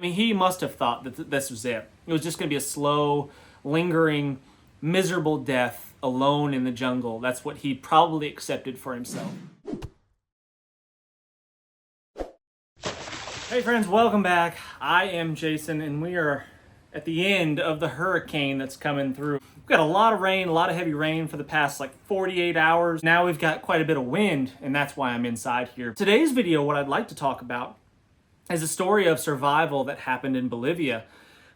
I mean, he must have thought that this was it. It was just going to be a slow, lingering, miserable death alone in the jungle. That's what he probably accepted for himself. Hey friends, welcome back. I am Jason, and we are at the end of the hurricane that's coming through. We've got a lot of rain, a lot of heavy rain for the past 48 hours. Now we've got quite a bit of wind, and that's why I'm inside here. Today's video, what I'd like to talk about is a story of survival that happened in Bolivia.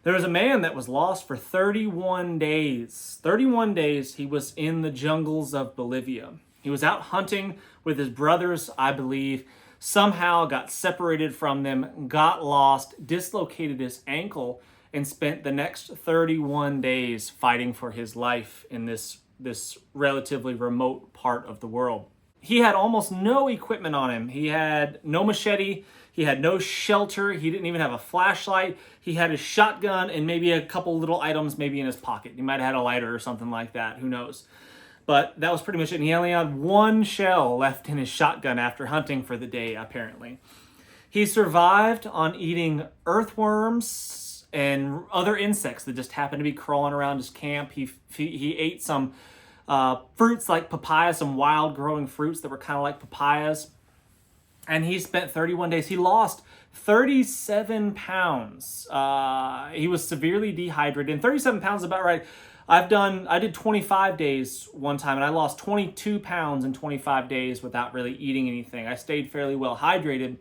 There was a man that was lost for 31 days. 31 days he was in the jungles of Bolivia. He was out hunting with his brothers, I believe, somehow got separated from them, got lost, dislocated his ankle, and spent the next 31 days fighting for his life in this relatively remote part of the world. He had almost no equipment on him. He had no machete, he had no shelter, he didn't even have a flashlight. He had his shotgun and maybe a couple little items maybe in his pocket. He might have had a lighter or something like that, who knows. But that was pretty much it. And he only had one shell left in his shotgun after hunting for the day, apparently. He survived on eating earthworms and other insects that just happened to be crawling around his camp. He ate some fruits like papaya, some wild growing fruits that were kind of like papayas. And he spent 31 days. He lost 37 pounds. He was severely dehydrated. And 37 pounds is about right. I did 25 days one time, and I lost 22 pounds in 25 days without really eating anything. I stayed fairly well hydrated,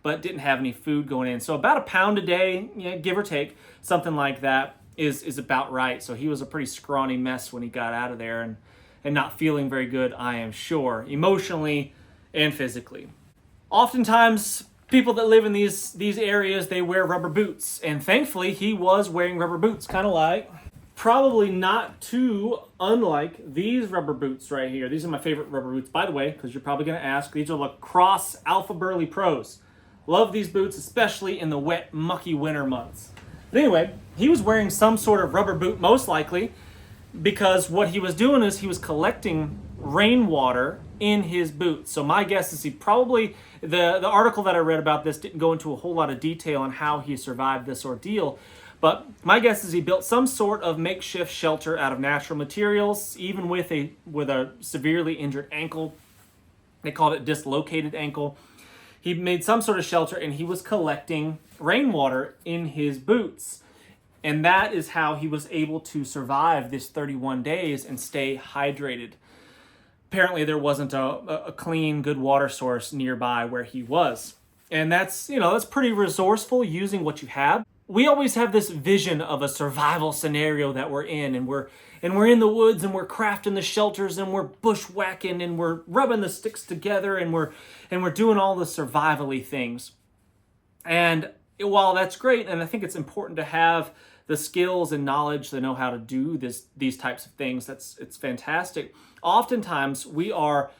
but didn't have any food going in. So about a pound a day, give or take, something like that is about right. So he was a pretty scrawny mess when he got out of there, and not feeling very good, I am sure, emotionally and physically. Oftentimes, people that live in these areas, they wear rubber boots. And thankfully, he was wearing rubber boots, kind of like, probably not too unlike these rubber boots right here. These are my favorite rubber boots, by the way, because you're probably going to ask. These are Lacrosse Alpha Burley Pros. Love these boots, especially in the wet, mucky winter months. But anyway, he was wearing some sort of rubber boot, most likely, because what he was doing is he was collecting rainwater in his boots. So my guess is he probably, the article that I read about this didn't go into a whole lot of detail on how he survived this ordeal, but my guess is he built some sort of makeshift shelter out of natural materials, even with a severely injured ankle. They called it dislocated ankle. He made some sort of shelter, and he was collecting rainwater in his boots. And that is how he was able to survive this 31 days and stay hydrated. Apparently there wasn't a clean, good water source nearby where he was. And that's pretty resourceful, using what you have. We always have this vision of a survival scenario that we're in, and we're in the woods, and we're crafting the shelters, and we're bushwhacking, and we're rubbing the sticks together, and we're doing all the survival-y things. And while that's great, and I think it's important to have the skills and knowledge to know how to do these types of things, it's fantastic. Oftentimes we are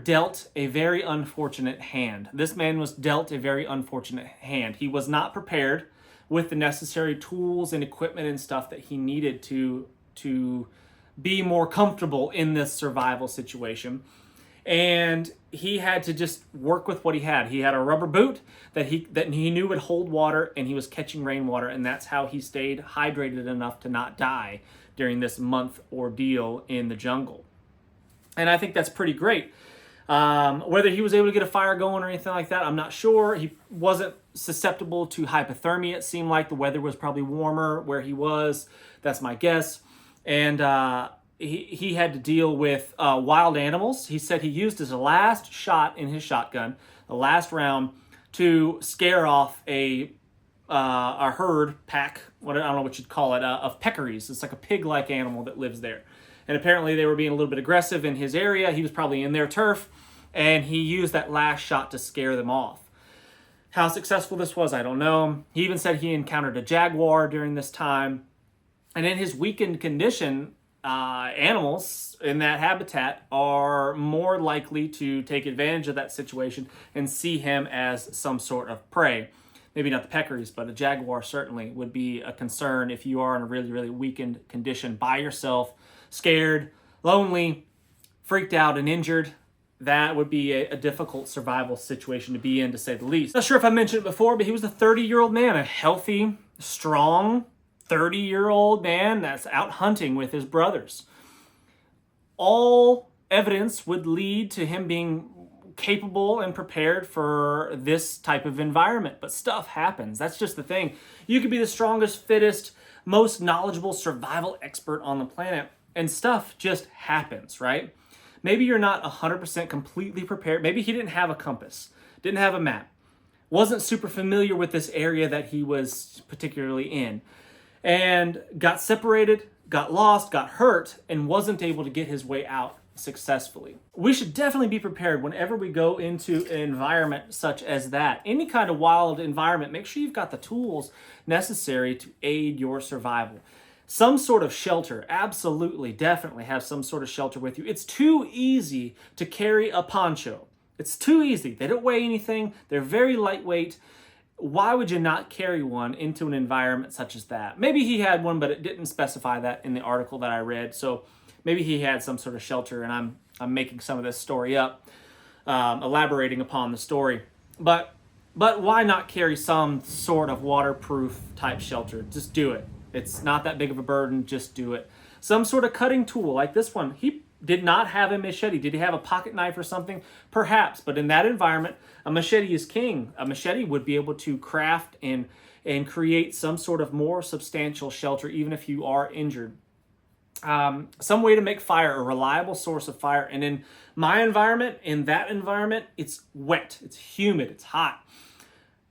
dealt a very unfortunate hand. This man was dealt a very unfortunate hand. He was not prepared with the necessary tools and equipment and stuff that he needed to be more comfortable in this survival situation. And he had to just work with what he had. He had a rubber boot that he knew would hold water, and he was catching rainwater, and that's how he stayed hydrated enough to not die during this month ordeal in the jungle. And I think that's pretty great. Whether he was able to get a fire going or anything like that, I'm not sure. He wasn't susceptible to hypothermia. It seemed like the weather was probably warmer where he was. That's my guess. And he had to deal with wild animals. He said he used his last shot in his shotgun, the last round, to scare off a herd, pack, I don't know what you'd call it, of peccaries. It's like a pig-like animal that lives there. And apparently they were being a little bit aggressive in his area. He was probably in their turf, and he used that last shot to scare them off. How successful this was, I don't know. He even said he encountered a jaguar during this time. And in his weakened condition, animals in that habitat are more likely to take advantage of that situation and see him as some sort of prey. Maybe not the peccaries, but a jaguar certainly would be a concern if you are in a really, really weakened condition by yourself, scared, lonely, freaked out, and injured. that would be a difficult survival situation to be in, to say the least. Not sure if I mentioned it before, but he was a 30-year-old man, a healthy, strong 30-year-old man that's out hunting with his brothers. All evidence would lead to him being capable and prepared for this type of environment, but stuff happens. That's just the thing. You could be the strongest, fittest, most knowledgeable survival expert on the planet, and stuff just happens, right? Maybe you're not 100% completely prepared. Maybe he didn't have a compass, didn't have a map, wasn't super familiar with this area that he was particularly in, and got separated, got lost, got hurt, and wasn't able to get his way out successfully. We should definitely be prepared whenever we go into an environment such as that. Any kind of wild environment, make sure you've got the tools necessary to aid your survival. Some sort of shelter, absolutely, definitely have some sort of shelter with you. It's too easy to carry a poncho. It's too easy. They don't weigh anything. They're very lightweight. Why would you not carry one into an environment such as that? Maybe he had one, but it didn't specify that in the article that I read. So maybe he had some sort of shelter, and I'm making some of this story up, elaborating upon the story. But why not carry some sort of waterproof type shelter? Just do it. It's not that big of a burden. Just do it. Some sort of cutting tool like this one. He did not have a machete. Did he have a pocket knife or something? Perhaps. But in that environment, a machete is king. A machete would be able to craft and create some sort of more substantial shelter, even if you are injured. Some way to make fire, a reliable source of fire. And in my environment, in that environment, it's wet, it's humid, it's hot.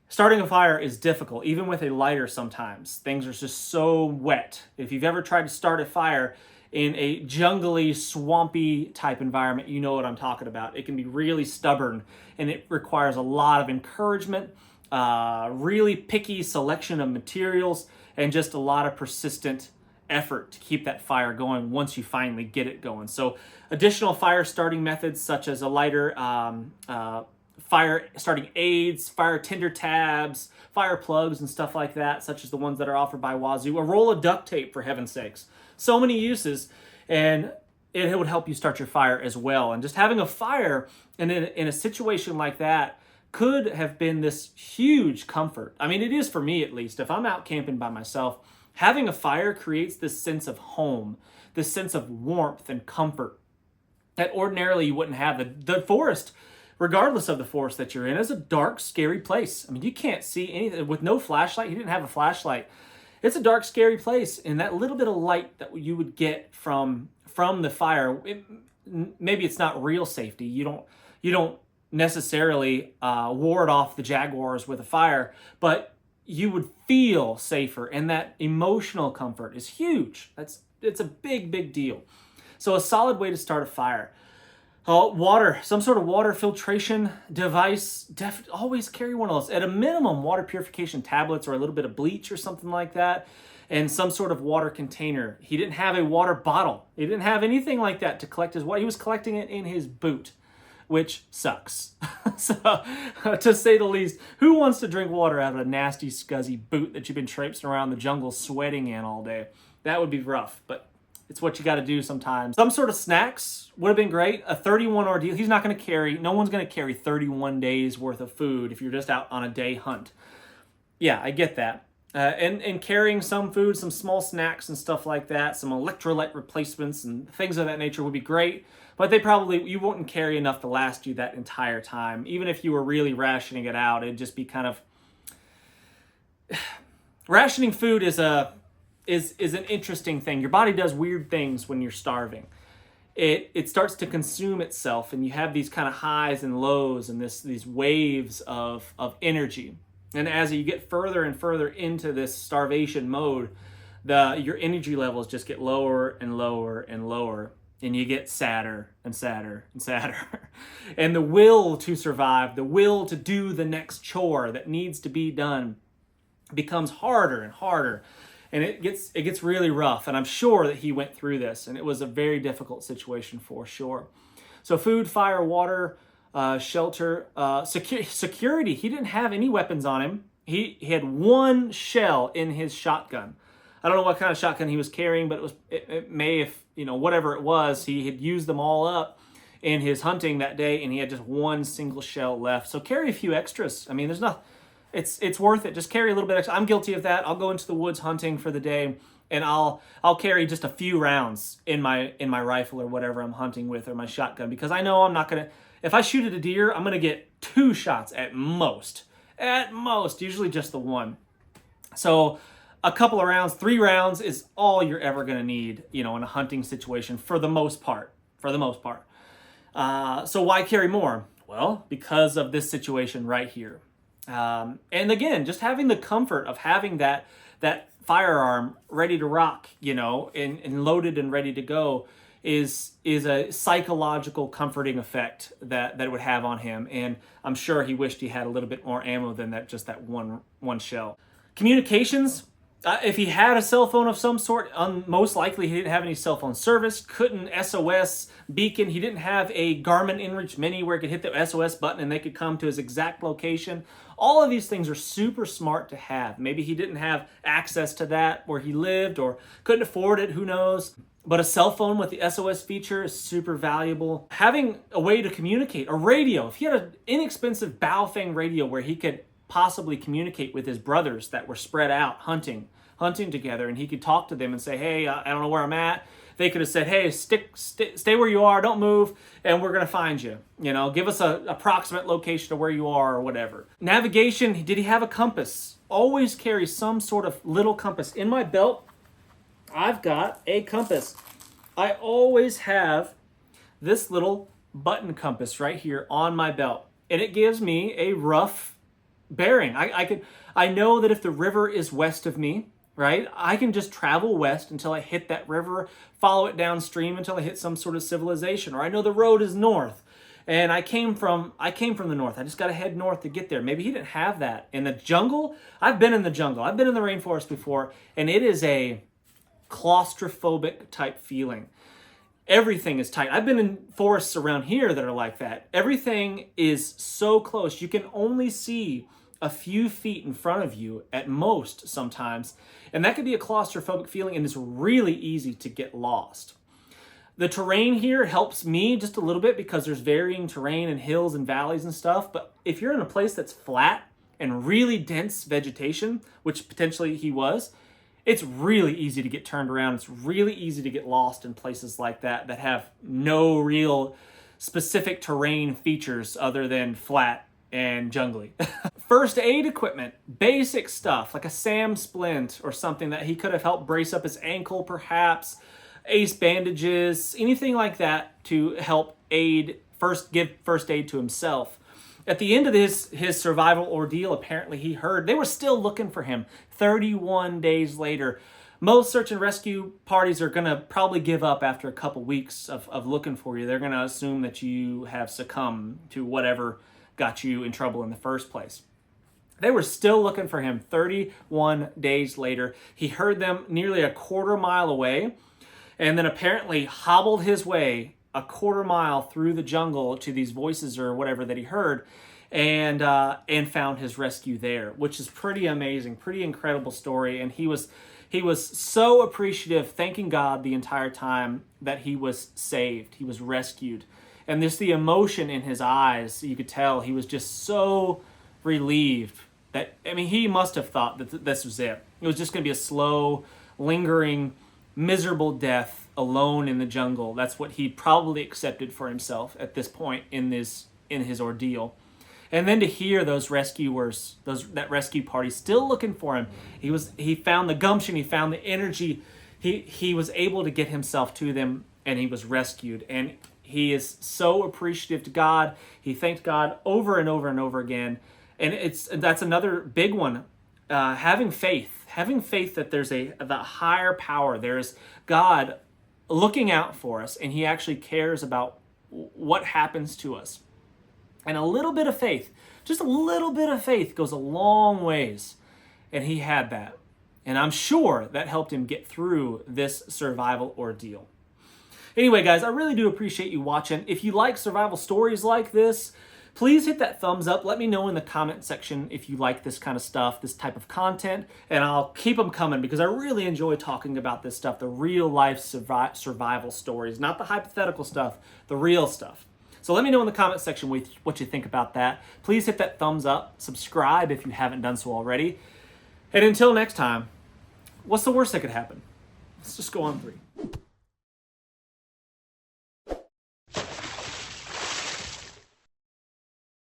Starting a fire is difficult, even with a lighter sometimes. Things are just so wet. If you've ever tried to start a fire in a jungly, swampy type environment, you know what I'm talking about. It can be really stubborn, and it requires a lot of encouragement, really picky selection of materials, and just a lot of persistent effort to keep that fire going once you finally get it going. So additional fire starting methods such as a lighter, fire starting aids, fire tinder tabs, fire plugs and stuff like that, such as the ones that are offered by Wazoo, a roll of duct tape, for heaven's sakes. So many uses, and it would help you start your fire as well. And just having a fire in a situation like that could have been this huge comfort. I mean, it is for me at least. If I'm out camping by myself, having a fire creates this sense of home, this sense of warmth and comfort that ordinarily you wouldn't have. The forest, regardless of the forest that you're in, is a dark, scary place. I mean, you can't see anything. With no flashlight, he didn't have a flashlight. It's a dark, scary place, and that little bit of light that you would get from the fire, maybe it's not real safety. You don't necessarily ward off the jaguars with a fire, but you would feel safer, and that emotional comfort is huge. It's a big, big deal. So a solid way to start a fire. Water, some sort of water filtration device. Always carry one of those. At a minimum, water purification tablets or a little bit of bleach or something like that, and some sort of water container. He didn't have a water bottle. He didn't have anything like that to collect his water. He was collecting it in his boot, which sucks. So, to say the least, who wants to drink water out of a nasty, scuzzy boot that you've been traipsing around the jungle sweating in all day? That would be rough, but it's what you got to do sometimes. Some sort of snacks would have been great. A 31 ordeal. He's not going to carry, no one's going to carry 31 days worth of food if you're just out on a day hunt. Yeah, I get that. And carrying some food, some small snacks and stuff like that, some electrolyte replacements and things of that nature would be great. But you wouldn't carry enough to last you that entire time. Even if you were really rationing it out, it'd just be kind of... Rationing food is an interesting thing. Your body does weird things when you're starving. It starts to consume itself, and you have these kind of highs and lows and these waves of energy. And as you get further and further into this starvation mode, your energy levels just get lower and lower and lower, and you get sadder and sadder and sadder. And the will to survive, the will to do the next chore that needs to be done becomes harder and harder. And it gets really rough. And I'm sure that he went through this, and it was a very difficult situation for sure. So food, fire, water, shelter, security. He didn't have any weapons on him. He had one shell in his shotgun. I don't know what kind of shotgun he was carrying, but it may have, whatever it was, he had used them all up in his hunting that day, and he had just one single shell left. So carry a few extras. I mean, there's not, it's worth it. Just carry a little bit extra. I'm guilty of that. I'll go into the woods hunting for the day, and I'll carry just a few rounds in my rifle or whatever I'm hunting with, or my shotgun, because I know I'm not gonna, if I shoot at a deer, I'm gonna get 2 shots at most, usually just the one. So a couple of rounds, 3 rounds is all you're ever gonna need, in a hunting situation for the most part. So why carry more? Well, because of this situation right here. And again, just having the comfort of having that firearm ready to rock, and loaded and ready to go is a psychological comforting effect that it would have on him. And I'm sure he wished he had a little bit more ammo than that, just that one shell. Communications. If he had a cell phone of some sort, most likely he didn't have any cell phone service, couldn't SOS beacon. He didn't have a Garmin InReach Mini where he could hit the SOS button and they could come to his exact location. All of these things are super smart to have. Maybe he didn't have access to that where he lived, or couldn't afford it, who knows. But a cell phone with the SOS feature is super valuable. Having a way to communicate, a radio. If he had an inexpensive Baofeng radio where he could possibly communicate with his brothers that were spread out hunting together, and he could talk to them and say, hey, I don't know where I'm at. They could have said, hey, stay where you are, don't move, and we're gonna find you. Give us an approximate location of where you are, or whatever. Navigation, did he have a compass? Always carry some sort of little compass. In my belt, I've got a compass. I always have this little button compass right here on my belt, and it gives me a rough bearing. I know that if the river is west of me, right, I can just travel west until I hit that river, follow it downstream until I hit some sort of civilization. Or I know the road is north, and I came from the north. I just got to head north to get there. Maybe he didn't have that. In the jungle, I've been in the jungle. I've been in the rainforest before, and it is a claustrophobic type feeling. Everything is tight. I've been in forests around here that are like that. Everything is so close. You can only see a few feet in front of you at most sometimes. And that could be a claustrophobic feeling, and it's really easy to get lost. The terrain here helps me just a little bit because there's varying terrain and hills and valleys and stuff. But if you're in a place that's flat and really dense vegetation, which potentially he was, it's really easy to get turned around. It's really easy to get lost in places like that have no real specific terrain features other than flat and jungly. First aid equipment, basic stuff like a SAM splint or something that he could have helped brace up his ankle perhaps, ace bandages, anything like that to help give first aid to himself. At the end of his survival ordeal, apparently he heard they were still looking for him 31 days later. Most search and rescue parties are going to probably give up after a couple weeks of looking for you. They're going to assume that you have succumbed to whatever got you in trouble in the first place. They were still looking for him 31 days later. He heard them nearly a quarter mile away, and then apparently hobbled his way a quarter mile through the jungle to these voices or whatever that he heard, and found his rescue there, which is pretty amazing, pretty incredible story. And he was so appreciative, thanking God the entire time that he was saved, he was rescued. And the emotion in his eyes, you could tell he was just so relieved that, he must have thought that this was it. It was just going to be a slow, lingering, miserable death alone in the jungle. That's what he probably accepted for himself at this point in his ordeal. And then to hear those rescuers, that rescue party still looking for him, he found the gumption, he found the energy, he was able to get himself to them, and he was rescued. And he is so appreciative to God. He thanked God over and over and over again. And that's another big one. Having faith that there's the higher power. There's God looking out for us, and he actually cares about what happens to us. And a little bit of faith, just a little bit of faith goes a long ways. And he had that. And I'm sure that helped him get through this survival ordeal. Anyway, guys, I really do appreciate you watching. If you like survival stories like this, please hit that thumbs up. Let me know in the comment section if you like this kind of stuff, this type of content, and I'll keep them coming because I really enjoy talking about this stuff, the real life survival stories, not the hypothetical stuff, the real stuff. So let me know in the comment section what you think about that. Please hit that thumbs up, subscribe if you haven't done so already. And until next time, what's the worst that could happen? Let's just go on 3.